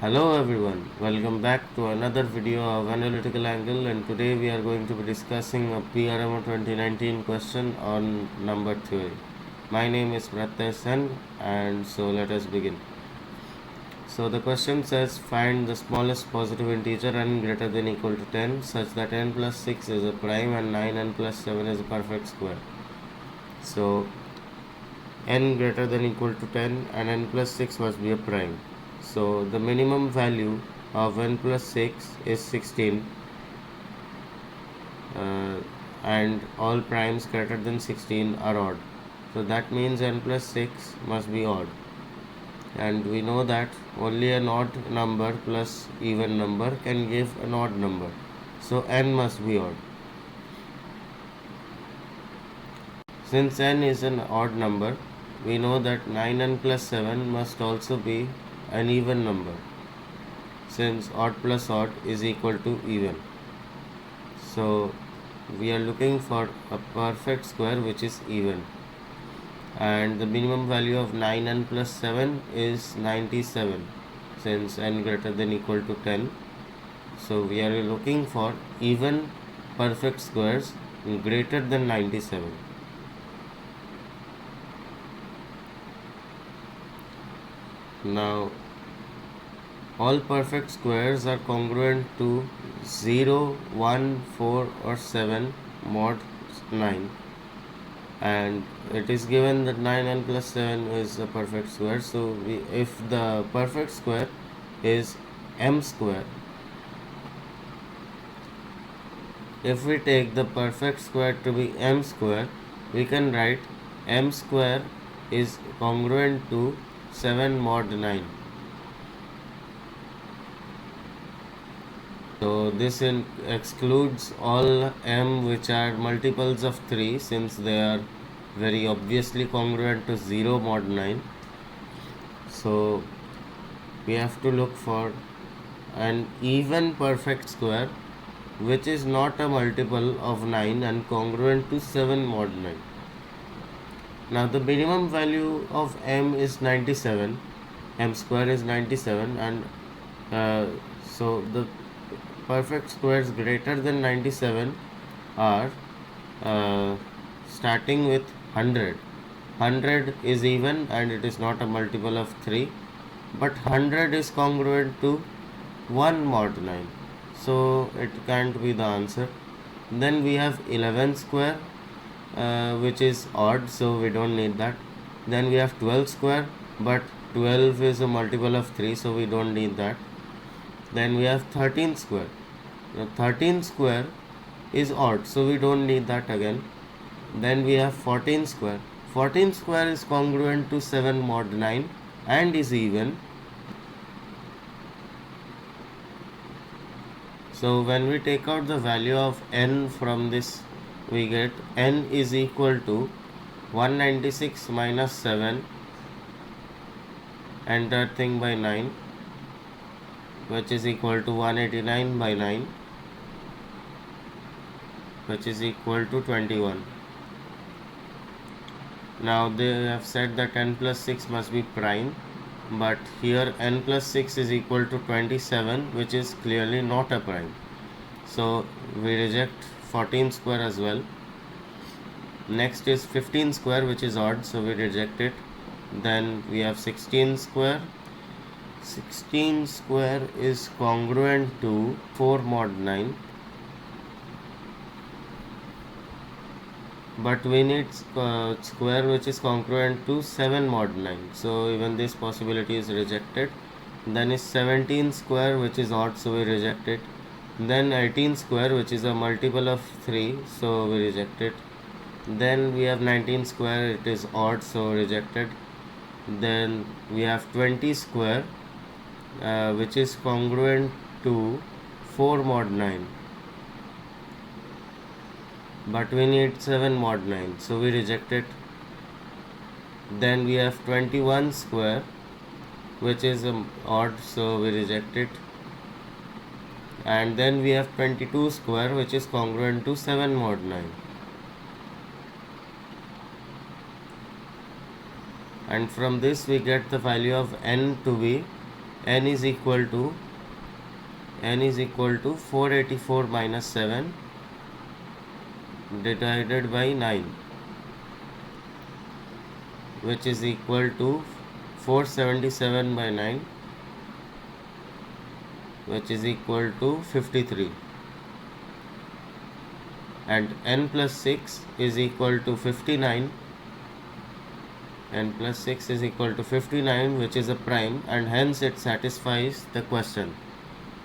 Hello everyone, welcome back to another video of analytical angle, and today we are going to be discussing a PRMO 2019 question on number theory. My name is Pratyay Sen, and so let us begin. So the question says find the smallest positive integer n greater than equal to 10 such that n plus 6 is a prime and 9n plus 7 is a perfect square. So n greater than equal to 10 and n plus 6 must be a prime. So the minimum value of n plus 6 is 16, and all primes greater than 16 are odd. So that means n plus 6 must be odd, and we know that only an odd number plus even number can give an odd number. So n must be odd. Since n is an odd number, we know that 9n plus 7 must also be an even number, since odd plus odd is equal to even. So we are looking for a perfect square which is even, and the minimum value of 9n plus 7 is 97 since n greater than equal to 10. So we are looking for even perfect squares greater than 97. Now all perfect squares are congruent to 0, 1, 4 or 7 mod 9, and it is given that 9n plus 7 is a perfect square. So if the perfect square is m square, if we take the perfect square to be m square, we can write m square is congruent to 7 mod 9. So this excludes all m which are multiples of 3, since they are very obviously congruent to 0 mod 9. So we have to look for an even perfect square which is not a multiple of 9 and congruent to 7 mod 9. Now the minimum value of m is 97, m square is 97, and so the perfect squares greater than 97 are starting with 100. 100 is even and it is not a multiple of 3, but 100 is congruent to 1 mod 9, so it can't be the answer. Then we have 11 square, which is odd, so we don't need that. Then we have 12 square, but 12 is a multiple of 3, so we don't need that. Then we have 13 square. Now 13 square is odd, so we don't need that again. Then we have 14 square. 14 square is congruent to 7 mod 9 and is even. So when we take out the value of n from this, we get n is equal to 196 minus 7 enter thing by 9, which is equal to 189 by 9, which is equal to 21. Now they have said that n plus 6 must be prime, but here n plus 6 is equal to 27, which is clearly not a prime. So we reject 14 square as well. Next is 15 square, which is odd, so we reject it. Then we have 16 square. 16 square is congruent to 4 mod 9, but we need square which is congruent to 7 mod 9, so even this possibility is rejected. Then is 17 square, which is odd, so we reject it. Then 18 square, which is a multiple of 3, so we reject it. Then we have 19 square, it is odd, so rejected. Then we have 20 square, which is congruent to 4 mod 9, but we need 7 mod 9, so we reject it. Then we have 21 square, which is odd, so we reject it. And then we have 22 square, which is congruent to 7 mod 9. And from this we get the value of n to be n is equal to 484 minus 7 divided by 9, which is equal to 477 by 9, which is equal to 53, and n plus 6 is equal to 59. N plus 6 is equal to 59, which is a prime, and hence it satisfies the question.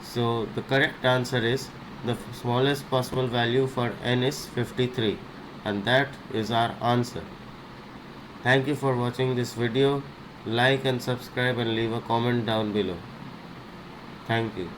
So the correct answer is the smallest possible value for n is 53, and that is our answer. Thank you for watching this video. Like and subscribe and leave a comment down below. Thank you.